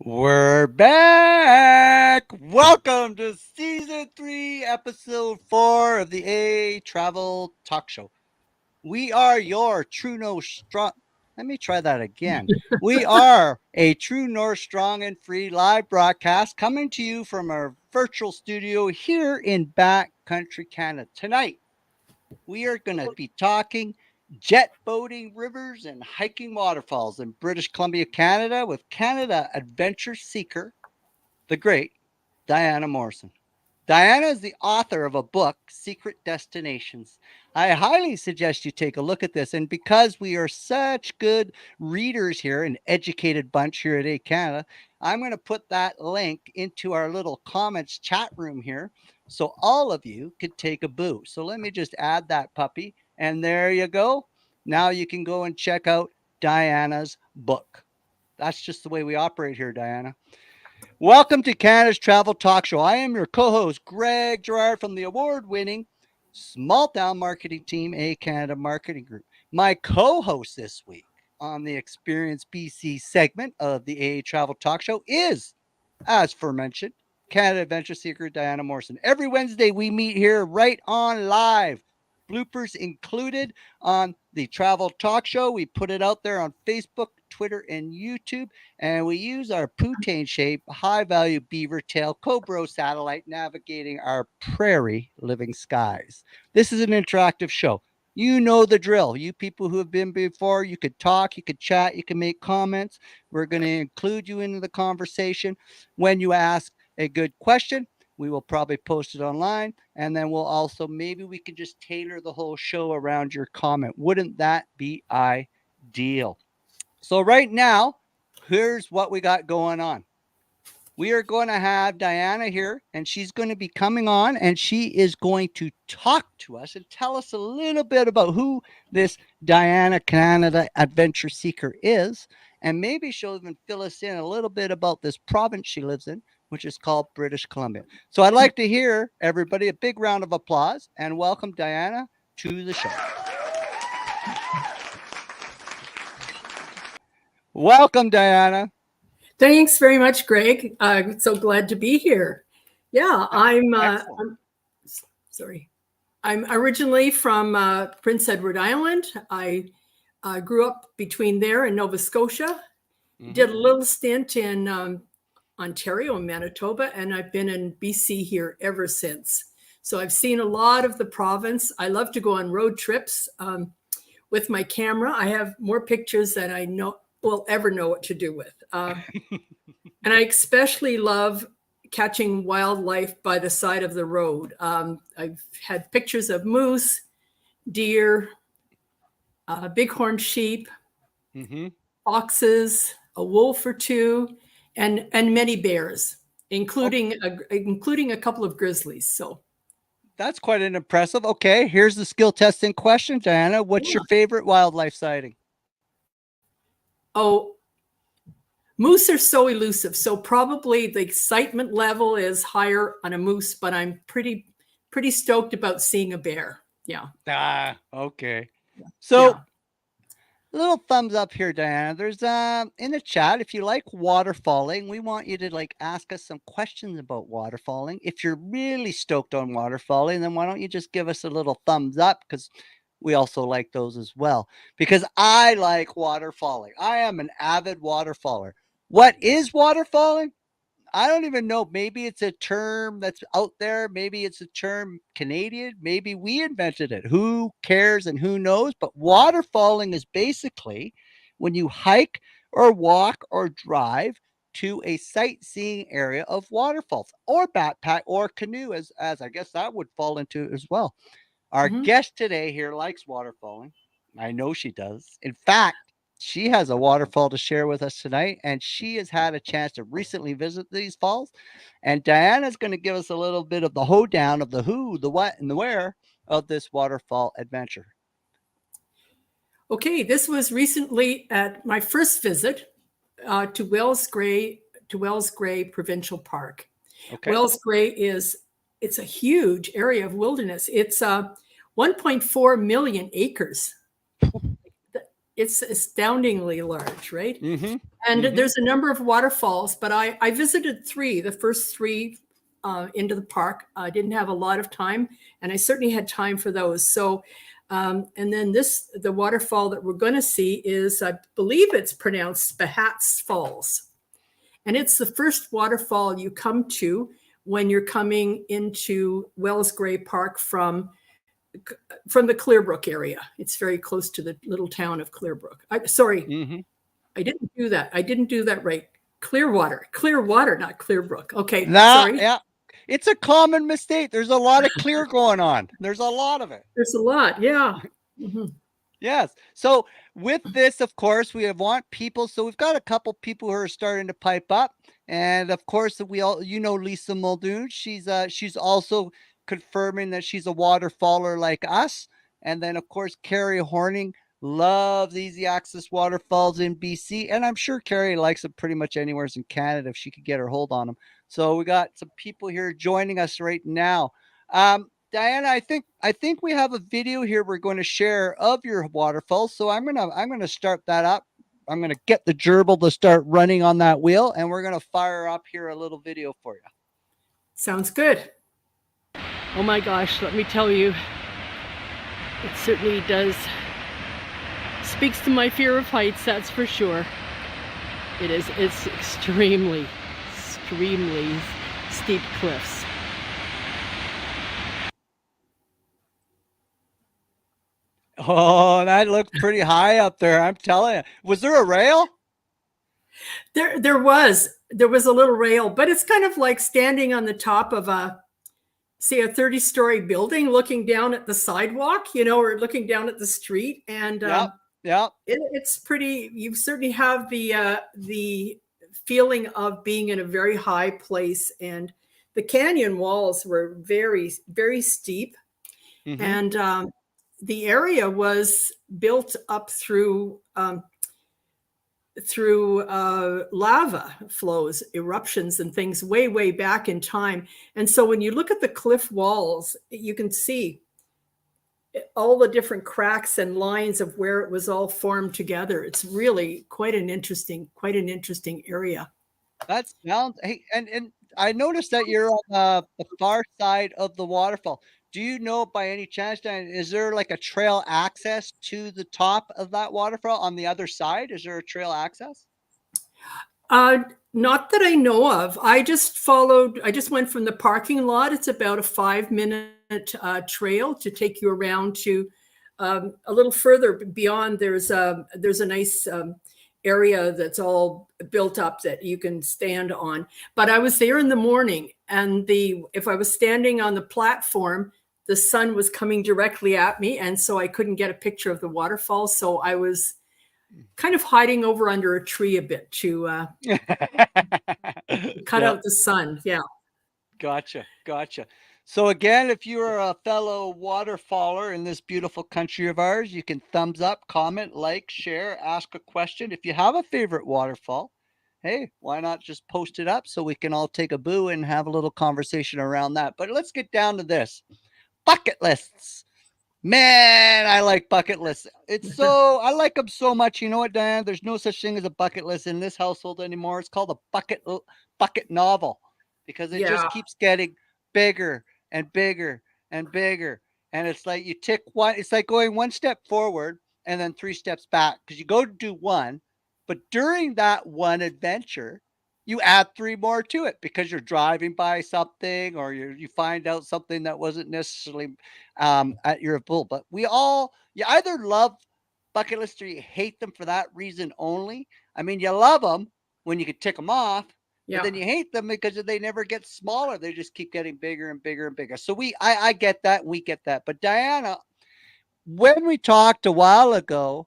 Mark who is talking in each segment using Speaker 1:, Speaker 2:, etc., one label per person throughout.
Speaker 1: We're back. Welcome to season 3, episode 4 of the A Travel Talk Show. We are your true north strong. Let me try that again. We are a true north strong and free live broadcast coming to you from our virtual studio here in backcountry Canada. Tonight, we are going to be talking jet boating rivers and hiking waterfalls in British Columbia, Canada, with Canada adventure seeker, the great Diana Mohrsen. Diana is the author of a book, Secret Destinations. I highly suggest you take a look at this. And because we are such good readers here, an educated bunch here at ehCanada, I'm going to put that link into our little comments chat room here so all of you could take a boo. So let me just add that puppy. And there you go. Now you can go and check out Diana's book. That's just the way we operate here, Diana. Welcome to Canada's Travel Talk Show. I am your co-host, Greg Girard from the award-winning small town marketing team, ehCanada Marketing Group. My co-host this week on the Experience BC segment of the A Travel Talk Show is, as aforementioned, Canada Adventure Seeker Diana Mohrsen. Every Wednesday we meet here right on live. Bloopers included on the Travel Talk Show. We put it out there on Facebook, Twitter, and YouTube. And we use our poutine shaped high value beaver tail Cobro satellite navigating our prairie living skies. This is an interactive show. You know the drill. You people who have been before, you could talk, you could chat, you can make comments. We're going to include you into the conversation. When you ask a good question, we will probably post it online, and then we'll also maybe we can just tailor the whole show around your comment. Wouldn't that be ideal? So right now, here's what we got going on. We are going to have Diana here, and she's going to be coming on, and she is going to talk to us and tell us a little bit about who this Diana Canada Adventure Seeker is, and maybe she'll even fill us in a little bit about this province she lives in, which is called British Columbia. So I'd like to hear everybody a big round of applause and welcome Diana to the show. Welcome, Diana.
Speaker 2: Thanks very much, Greg. I'm so glad to be here. Yeah, I'm sorry. I'm originally from Prince Edward Island. I grew up between there and Nova Scotia. Did a little stint in Ontario and Manitoba, and I've been in BC here ever since. So I've seen a lot of the province. I love to go on road trips with my camera. I have more pictures than I will ever know what to do with. And I especially love catching wildlife by the side of the road. I've had pictures of moose, deer, bighorn sheep, foxes, a wolf or two, and many bears, including a couple of grizzlies. So
Speaker 1: that's quite an impressive. Okay, here's the skill testing question, Diana. What's your favorite wildlife sighting?
Speaker 2: Oh, moose are so elusive. So probably the excitement level is higher on a moose, but I'm pretty stoked about seeing a bear. Yeah.
Speaker 1: Okay. So a little thumbs up here, Diana. There's in the chat, if you like waterfalling, we want you to ask us some questions about waterfalling. If you're really stoked on waterfalling, then why don't you just give us a little thumbs up, because we also like those as well. Because I like waterfalling. I am an avid waterfaller. What is waterfalling? I don't even know. Maybe it's a term that's out there. Maybe it's a term Canadian. Maybe we invented it. Who cares and who knows? But waterfalling is basically when you hike or walk or drive to a sightseeing area of waterfalls, or backpack or canoe, as I guess that would fall into as well. Our guest today here likes waterfalling. I know she does. In fact, she has a waterfall to share with us tonight, and she has had a chance to recently visit these falls. And Diana's going to give us a little bit of the hoedown of the who, the what, and the where of this waterfall adventure.
Speaker 2: Okay, this was recently at my first visit to Wells Gray Provincial Park. Okay. Wells Gray it's a huge area of wilderness. It's 1.4 million acres. it's astoundingly large, right?
Speaker 1: Mm-hmm.
Speaker 2: And
Speaker 1: Mm-hmm.
Speaker 2: there's a number of waterfalls, but I visited three, the first three into the park. I didn't have a lot of time, and I certainly had time for those. So, and then the waterfall that we're going to see is, I believe it's pronounced Spahats Falls. And it's the first waterfall you come to when you're coming into Wells Gray Park from the Clearbrook area. It's very close to the little town of Clearbrook. Sorry,
Speaker 1: Mm-hmm.
Speaker 2: I didn't do that. I didn't do that right. Clearwater, not Clearbrook. Okay,
Speaker 1: That,
Speaker 2: sorry.
Speaker 1: yeah, it's a common mistake. There's a lot of clear going on. There's a lot of it.
Speaker 2: There's a lot. Yeah. Mhm.
Speaker 1: Yes. So with this, of course, we want people. So we've got a couple people who are starting to pipe up, and of course, we all, Lisa Muldoon. She's also confirming that she's a waterfaller like us. And then, of course, Carrie Horning loves easy access waterfalls in BC, and I'm sure Carrie likes it pretty much anywhere in Canada if she could get her hold on them. So we got some people here joining us right now. Diana, I think we have a video here we're going to share of your waterfall. So I'm gonna start that up. I'm gonna get the gerbil to start running on that wheel, and we're gonna fire up here a little video for you.
Speaker 2: Sounds good.
Speaker 3: Oh my gosh, let me tell you, it certainly does. Speaks to my fear of heights, that's for sure. It's extremely steep cliffs.
Speaker 1: Oh, that looked pretty high up there. I'm telling you. Was there a rail?
Speaker 2: There was a little rail, but it's kind of like standing on the top of a 30-story building, looking down at the sidewalk, or looking down at the street. And
Speaker 1: Yep.
Speaker 2: it's pretty. You certainly have the feeling of being in a very high place, and the canyon walls were very, very steep.
Speaker 1: Mm-hmm.
Speaker 2: And the area was built up through lava flows, eruptions, and things way back in time. And so when you look at the cliff walls, you can see all the different cracks and lines of where it was all formed together. It's really quite an interesting area.
Speaker 1: That sounds. Hey, and I noticed that you're on the far side of the waterfall. Do you know by any chance, Dan, is there like a trail access to the top of that waterfall on the other side? Is there a trail access?
Speaker 2: Not that I know of. I just went from the parking lot. It's about a 5-minute trail to take you around to a little further beyond. There's a nice area that's all built up that you can stand on. But I was there in the morning, and if I was standing on the platform, the sun was coming directly at me, and so I couldn't get a picture of the waterfall. So I was kind of hiding over under a tree a bit to cut out the sun. Yeah.
Speaker 1: Gotcha. So again, if you are a fellow waterfaller in this beautiful country of ours, you can thumbs up, comment, like, share, ask a question. If you have a favorite waterfall, hey, why not just post it up so we can all take a boo and have a little conversation around that. But let's get down to this. Bucket lists. Man, I like bucket lists. I like them so much. You know what, Diane? There's no such thing as a bucket list in this household anymore. It's called a bucket novel, because it just keeps getting bigger and bigger and bigger. And it's like you tick one. It's like going one step forward and then 3 steps back, because you go to do one, but during that one adventure, you add 3 more to it because you're driving by something, or you find out something that wasn't necessarily at your pool. But you either love bucket lists or you hate them for that reason only. I mean, you love them when you can tick them off, but then you hate them because they never get smaller. They just keep getting bigger and bigger and bigger. So I get that. We get that. But Diana, when we talked a while ago,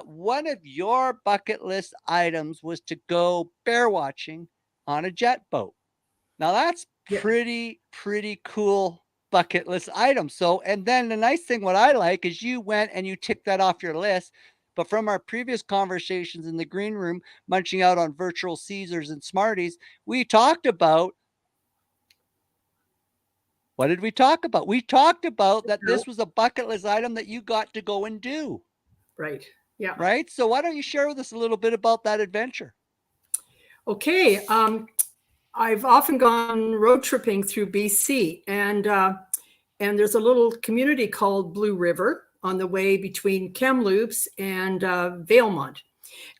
Speaker 1: one of your bucket list items was to go bear watching on a jet boat. Now that's pretty cool bucket list item. So, and then the nice thing, what I like, is you went and you ticked that off your list. But from our previous conversations in the green room, munching out on virtual Caesars and Smarties, we talked about, what did we talk about? We talked about that this was a bucket list item that you got to go and do.
Speaker 2: Right. Yeah.
Speaker 1: Right. So why don't you share with us a little bit about that adventure?
Speaker 2: Okay. I've often gone road tripping through BC, and there's a little community called Blue River on the way between Kamloops and Valemont.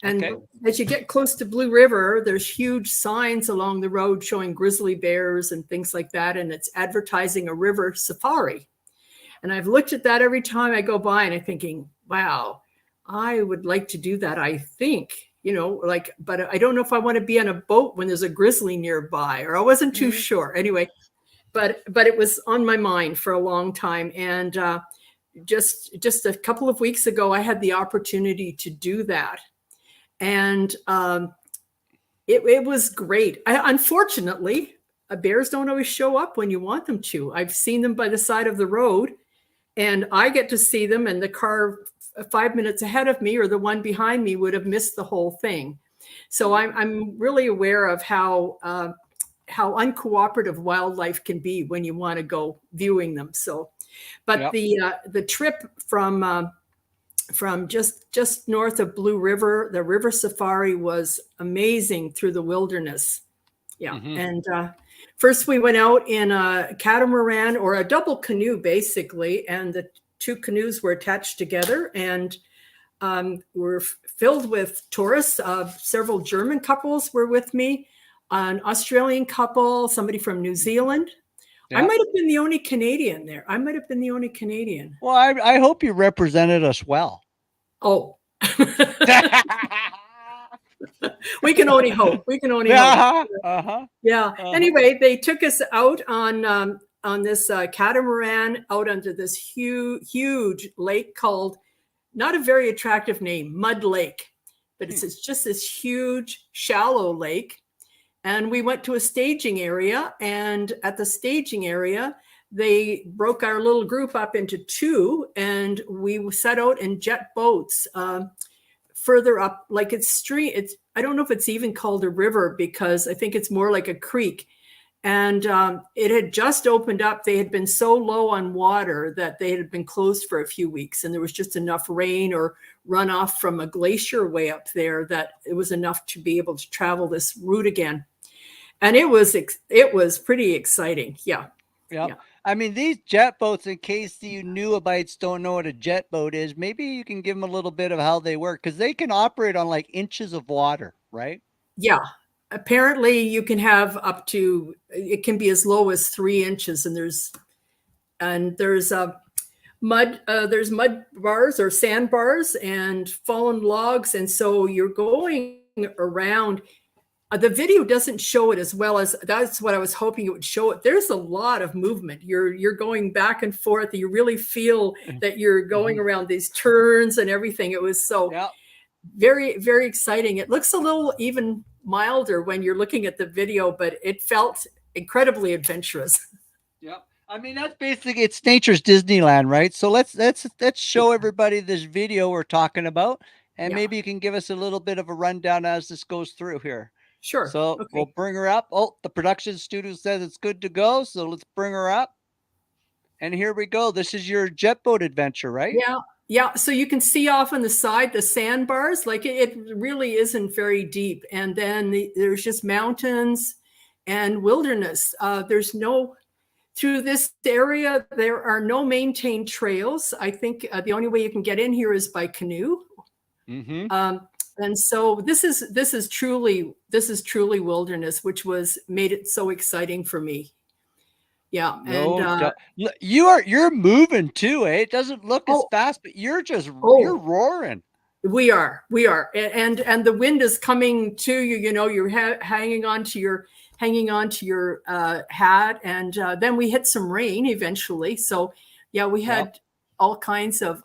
Speaker 2: And as you get close to Blue River, there's huge signs along the road showing grizzly bears and things like that. And it's advertising a river safari. And I've looked at that every time I go by, and I'm thinking, wow, I would like to do that. I think, but I don't know if I want to be on a boat when there's a grizzly nearby, or I wasn't too sure. Anyway, but it was on my mind for a long time. And just a couple of weeks ago, I had the opportunity to do that. And it was great. Unfortunately, bears don't always show up when you want them to. I've seen them by the side of the road, and I get to see them, and the car 5 minutes ahead of me or the one behind me would have missed the whole thing. So I'm really aware of how uncooperative wildlife can be when you want to go viewing them. So, but the trip from just north of Blue River, the river safari was amazing through the wilderness. Yeah. And first we went out in a catamaran, or a double canoe, basically. And the two canoes were attached together, and were filled with tourists. Several German couples were with me, an Australian couple, somebody from New Zealand. I might have been the only Canadian there. Well,
Speaker 1: I hope you represented us well.
Speaker 2: Oh. We can only hope. Hope. Yeah. Anyway, they took us out on this catamaran out under this huge lake called, not a very attractive name, Mud Lake, but it's just this huge, shallow lake. And we went to a staging area, and at the staging area, they broke our little group up into two, and we set out in jet boats further up, like it's stream. I don't know if it's even called a river, because I think it's more like a creek. And it had just opened up. They had been so low on water that they had been closed for a few weeks, and there was just enough rain or runoff from a glacier way up there that it was enough to be able to travel this route again. And it was pretty exciting. Yeah.
Speaker 1: I mean, these jet boats, in case you newbites don't know what a jet boat is, maybe you can give them a little bit of how they work, because they can operate on like inches of water, right?
Speaker 2: Yeah. Apparently you can have up to, it can be as low as 3 inches, and there's mud bars or sandbars and fallen logs. And so you're going around. The video doesn't show it as well as, that's what I was hoping it would show it. There's a lot of movement. You're going back and forth. You really feel that you're going around these turns and everything. It was so very, very exciting. It looks a little even milder when you're looking at the video, but it felt incredibly adventurous.
Speaker 1: Yeah. I mean, that's basically, it's nature's Disneyland, right? So let's show everybody this video we're talking about, and maybe you can give us a little bit of a rundown as this goes through here.
Speaker 2: Sure.
Speaker 1: So we'll bring her up. Oh, the production studio says it's good to go. So let's bring her up. And here we go. This is your jet boat adventure, right?
Speaker 2: Yeah. Yeah. So you can see off on the side, the sandbars, like it really isn't very deep. And then there's just mountains and wilderness. Through this area, there are no maintained trails. I think the only way you can get in here is by canoe. And so this is truly wilderness, which made it so exciting for me. Yeah. And
Speaker 1: you're moving too, eh? It doesn't look as fast, but you're you're roaring.
Speaker 2: We are. And the wind is coming to you, you're hanging on to your hat. And then we hit some rain eventually. So yeah, we had all kinds of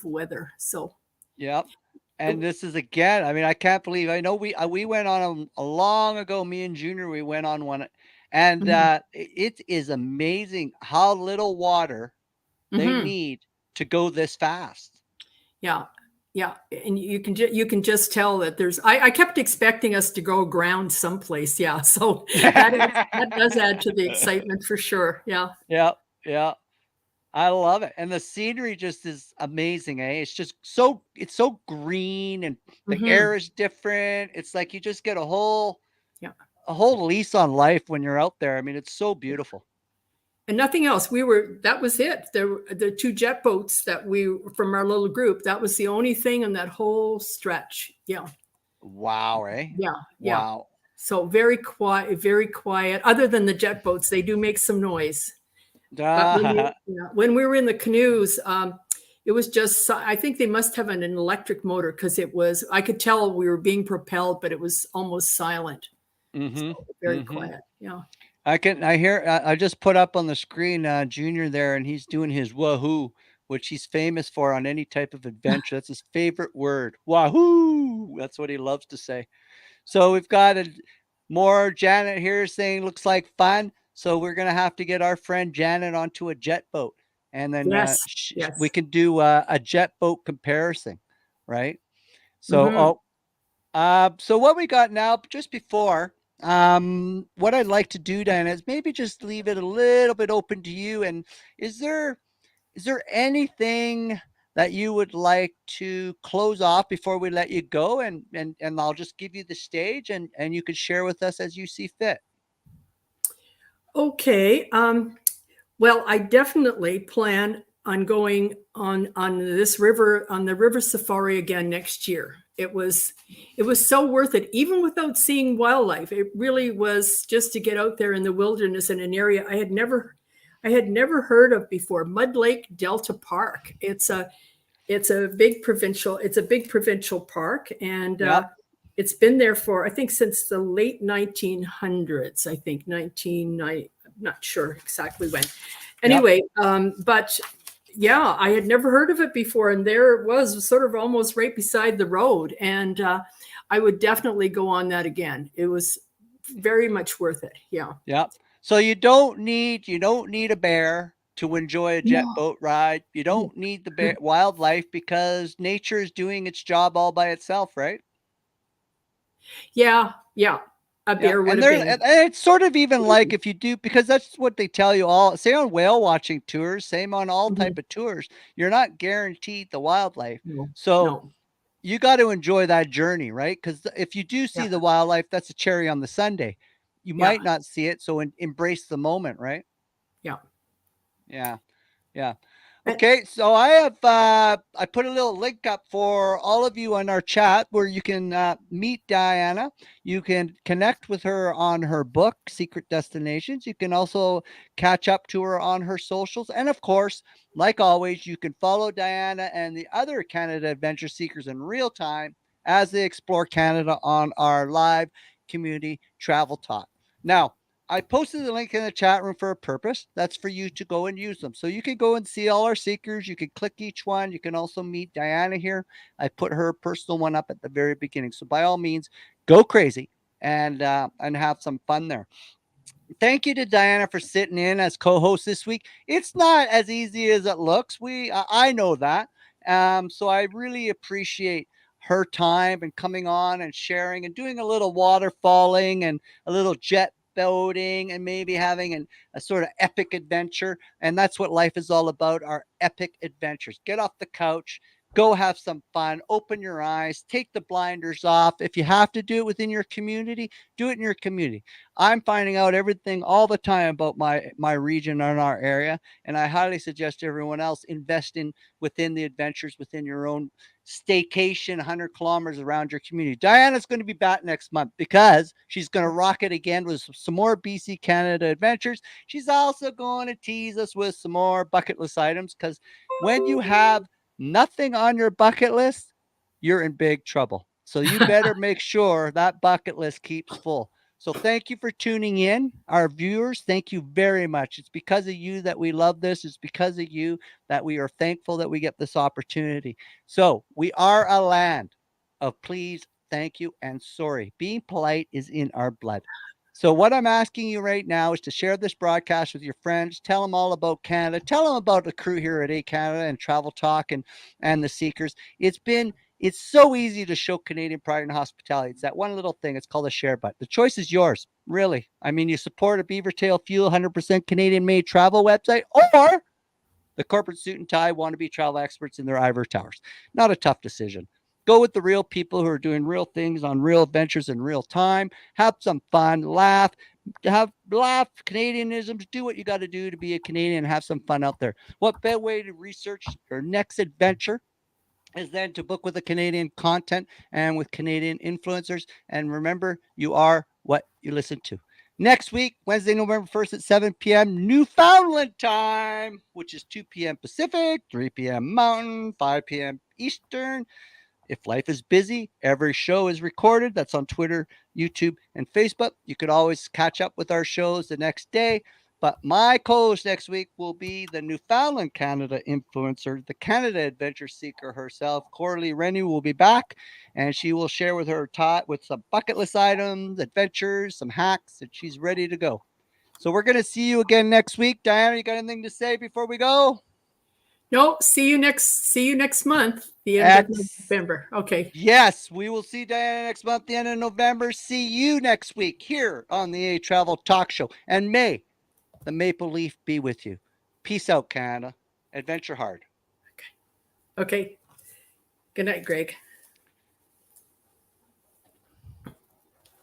Speaker 2: weather. So
Speaker 1: yeah. And this is, again, I mean, I can't believe, I know we went on a long ago, me and Junior, we went on one, and it is amazing how little water they need to go this fast.
Speaker 2: Yeah. Yeah. And you can just tell that I kept expecting us to go aground someplace. Yeah. So that does add to the excitement for sure. Yeah.
Speaker 1: Yeah. Yeah. I love it. And the scenery just is amazing, eh? It's so green and the
Speaker 2: Hmm.
Speaker 1: air is different. It's like you just get
Speaker 2: Yeah.
Speaker 1: a whole lease on life when you're out there. I mean, it's so beautiful.
Speaker 2: And nothing else. That was it. The two jet boats that from our little group, that was the only thing on that whole stretch. Yeah.
Speaker 1: Wow, eh?
Speaker 2: Yeah. Yeah.
Speaker 1: Wow.
Speaker 2: So very quiet, very quiet. Other than the jet boats, they do make some noise. But when we were in the canoes, it was just, I think they must have an electric motor because I could tell we were being propelled, but it was almost silent.
Speaker 1: Mm-hmm.
Speaker 2: So very
Speaker 1: Mm-hmm.
Speaker 2: quiet. Yeah.
Speaker 1: I just put up on the screen Junior there, and he's doing his wahoo, which he's famous for on any type of adventure. That's his favorite word. Wahoo! That's what he loves to say. So we've got more Janet here saying looks like fun. So we're gonna have to get our friend Janet onto a jet boat, and then
Speaker 2: Yes.
Speaker 1: we
Speaker 2: Yes.
Speaker 1: can do a jet boat comparison, right? So
Speaker 2: Hmm.
Speaker 1: so what we got now, just before, what I'd like to do, Diana, is maybe just leave it a little bit open to you. And is there anything that you would like to close off before we let you go? And I'll just give you the stage, and you can share with us as you see fit.
Speaker 2: Okay. Well, I definitely plan on going on this river on the river safari again next year. It was so worth it, even without seeing wildlife. It really was just to get out there in the wilderness in an area I had never heard of before. Mud Lake Delta Park. It's a big provincial park, and
Speaker 1: Yep.
Speaker 2: it's been there for, I think, since the late 1900s. I think 1990. I'm not sure exactly when.
Speaker 1: Yep.
Speaker 2: Anyway, but yeah, I had never heard of it before, and there it was, sort of almost right beside the road. And I would definitely go on that again. It was very much worth it. Yeah.
Speaker 1: Yep. So you don't need a bear to enjoy a jet
Speaker 2: No.
Speaker 1: boat ride. You don't need the wildlife because nature is doing its job all by itself, right?
Speaker 2: Yeah. Yeah. A
Speaker 1: Yeah,
Speaker 2: bear would
Speaker 1: and
Speaker 2: have
Speaker 1: there,
Speaker 2: been.
Speaker 1: and it's sort of even like if you do, because that's what they tell you all. Say on whale watching tours, same on all
Speaker 2: Mhm.
Speaker 1: type of tours. You're not guaranteed the wildlife,
Speaker 2: No.
Speaker 1: so
Speaker 2: No.
Speaker 1: you got to enjoy that journey, right? Because if you do see
Speaker 2: Yeah.
Speaker 1: the wildlife, that's a cherry on the sundae. You
Speaker 2: Yeah.
Speaker 1: might not see it, so embrace the moment, right?
Speaker 2: Yeah.
Speaker 1: Yeah. Yeah.
Speaker 2: And,
Speaker 1: Okay, so I put a little link up for all of you on our chat where you can meet Diana. You can connect with her on her book, Secret Destinations. You can also catch up to her on her socials. And of course, like always, you can follow Diana and the other Canada Adventure Seekers in real time as they explore Canada on our live community travel talk. Now, I posted the link in the chat room for a purpose. That's for you to go and use them. So you can go and see all our seekers. You can click each one. You can also meet Diana here. I put her personal one up at the very beginning. So by all means, go crazy and have some fun there. Thank you to Diana for sitting in as co-host this week. It's not as easy as it looks. I know that. So I really appreciate her time and coming on and sharing and doing a little waterfalling and a little jet boating and maybe having a sort of epic adventure. And that's what life is all about, our epic adventures. Get off the couch, go have some fun, open your eyes, take the blinders off. If you have to do it within your community, do it in your community. I'm finding out everything all the time about my region and our area, and I highly suggest everyone else invest in within the adventures within your own staycation 100 kilometers around your community. Diana's going to be back next month because she's going to rock it again with some more BC Canada adventures. She's also going to tease us with some more bucket list items because when you have nothing on your bucket list, you're in big trouble. So you better make sure that bucket list keeps full. So thank you for tuning in, our viewers. Thank you very much. It's because of you that we love this. It's because of you that we are thankful that we get this opportunity. So we are a land of please, thank you, and sorry. Being polite is in our blood. So what I'm asking you right now is to share this broadcast with your friends. Tell them all about Canada. Tell them about the crew here at ehCanada and Travel Talk and the Seekers. It's so easy to show Canadian pride and hospitality. It's that one little thing. It's called a share button. The choice is yours, really. I mean, you support a Beaver Tail Fuel 100% Canadian made travel website, or The corporate suit and tie wannabe travel experts in their ivory towers. Not a tough decision. Go with the real people who are doing real things on real adventures in real time. Have some fun, laugh, Canadianisms. Do what you got to do to be a Canadian and have some fun out there. What better way to research your next adventure is then to book with the Canadian content and with Canadian influencers. And remember, you are what you listen to. Next week, Wednesday, November 1st at 7 p.m. Newfoundland time, which is 2 p.m. Pacific, 3 p.m. Mountain, 5 p.m. Eastern. If life is busy, every show is recorded. That's on Twitter, YouTube, and Facebook. You could always catch up with our shows the next day. But my co-host next week will be the Newfoundland Canada influencer, the Canada adventure seeker herself. Coralie Rennie will be back, and she will share with her with some bucket list items, adventures, some hacks, and she's ready to go. So we're going to see you again next week. Diana, you got anything to say before we go?
Speaker 2: No, see you next month, the end of November. Okay.
Speaker 1: Yes, we will see Diana next month, the end of November. See you next week here on the A Travel Talk Show. And may the maple leaf be with you. Peace out, Canada. Adventure hard.
Speaker 2: Okay. Good night, Greg.